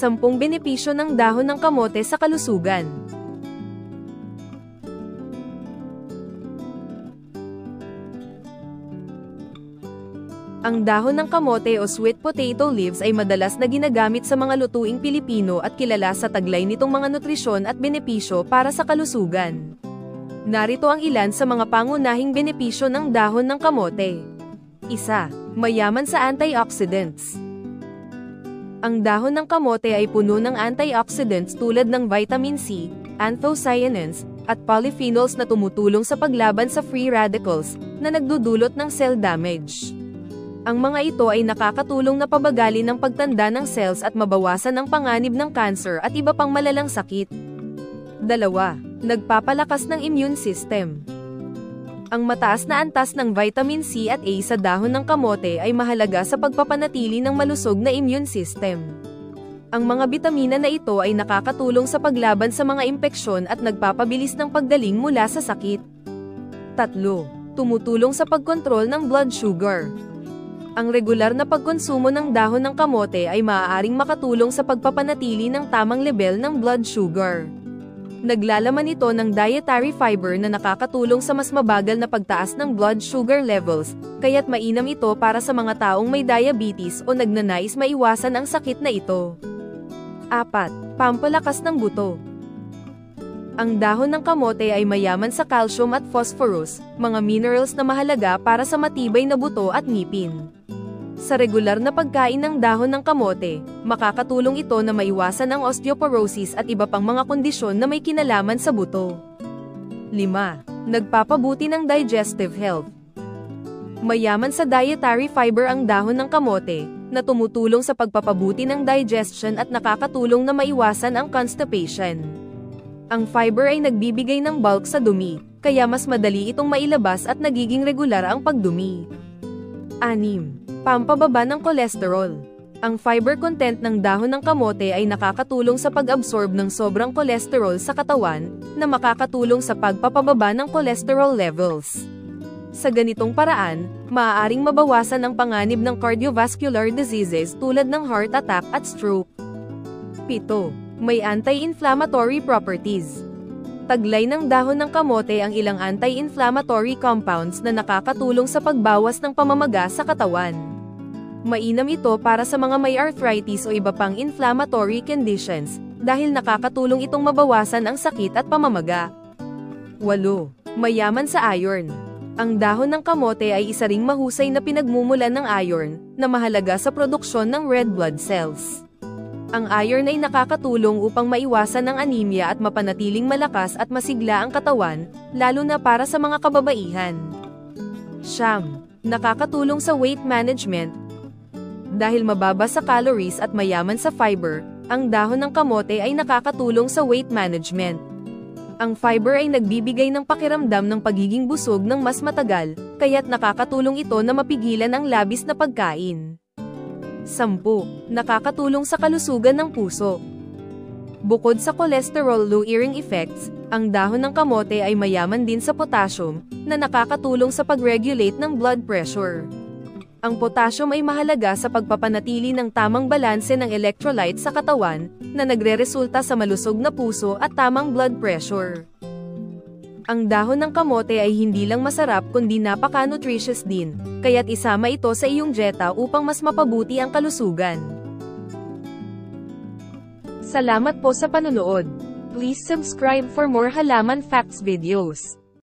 10 benepisyo ng dahon ng kamote sa kalusugan. Ang dahon ng kamote o sweet potato leaves ay madalas na ginagamit sa mga lutuing Pilipino at kilala sa taglay nitong mga nutrisyon at benepisyo para sa kalusugan. Narito ang ilan sa mga pangunahing benepisyo ng dahon ng kamote. 1. Mayaman sa antioxidants. Ang dahon ng kamote ay puno ng antioxidants tulad ng vitamin C, anthocyanins, at polyphenols na tumutulong sa paglaban sa free radicals na nagdudulot ng cell damage. Ang mga ito ay nakakatulong na pabagalin ang pagtanda ng cells at mabawasan ang panganib ng cancer at iba pang malalang sakit. 2. Nagpapalakas ng immune system. Ang mataas na antas ng vitamin C at A sa dahon ng kamote ay mahalaga sa pagpapanatili ng malusog na immune system. Ang mga bitamina na ito ay nakakatulong sa paglaban sa mga impeksyon at nagpapabilis ng paggaling mula sa sakit. 3. Tumutulong sa pagkontrol ng blood sugar. Ang regular na pagkonsumo ng dahon ng kamote ay maaaring makatulong sa pagpapanatili ng tamang level ng blood sugar. Naglalaman ito ng dietary fiber na nakakatulong sa mas mabagal na pagtaas ng blood sugar levels, kaya't mainam ito para sa mga taong may diabetes o nagnanais maiwasan ang sakit na ito. 4. Pampalakas ng buto. Ang dahon ng kamote ay mayaman sa calcium at phosphorus, mga minerals na mahalaga para sa matibay na buto at ngipin. Sa regular na pagkain ng dahon ng kamote, makakatulong ito na maiwasan ang osteoporosis at iba pang mga kondisyon na may kinalaman sa buto. 5. Nagpapabuti ng digestive health. Mayaman sa dietary fiber ang dahon ng kamote, na tumutulong sa pagpapabuti ng digestion at nakakatulong na maiwasan ang constipation. Ang fiber ay nagbibigay ng bulk sa dumi, kaya mas madali itong mailabas at nagiging regular ang pagdumi. 6. Pampababa ng kolesterol. Ang fiber content ng dahon ng kamote ay nakakatulong sa pag-absorb ng sobrang kolesterol sa katawan, na makakatulong sa pagpapababa ng cholesterol levels. Sa ganitong paraan, maaaring mabawasan ang panganib ng cardiovascular diseases tulad ng heart attack at stroke. 7. May anti-inflammatory properties. Taglay ng dahon ng kamote ang ilang anti-inflammatory compounds na nakakatulong sa pagbawas ng pamamaga sa katawan. Mainam ito para sa mga may arthritis o iba pang inflammatory conditions, dahil nakakatulong itong mabawasan ang sakit at pamamaga. 8. Mayaman sa iron. Ang dahon ng kamote ay isa ring mahusay na pinagmumulan ng iron, na mahalaga sa produksyon ng red blood cells. Ang iron ay nakakatulong upang maiwasan ang anemia at mapanatiling malakas at masigla ang katawan, lalo na para sa mga kababaihan. 9. Nakakatulong sa weight management. Dahil mababa sa calories at mayaman sa fiber, ang dahon ng kamote ay nakakatulong sa weight management. Ang fiber ay nagbibigay ng pakiramdam ng pagiging busog ng mas matagal, kaya't nakakatulong ito na mapigilan ang labis na pagkain. 10. Nakakatulong sa kalusugan ng puso. Bukod sa cholesterol-lowering effects, ang dahon ng kamote ay mayaman din sa potassium, na nakakatulong sa pag-regulate ng blood pressure. Ang potassium ay mahalaga sa pagpapanatili ng tamang balanse ng electrolytes sa katawan, na nagreresulta sa malusog na puso at tamang blood pressure. Ang dahon ng kamote ay hindi lang masarap kundi napaka-nutritious din, kaya't isama ito sa iyong dieta upang mas mapabuti ang kalusugan. Salamat po sa panonood. Please subscribe for more halaman facts videos.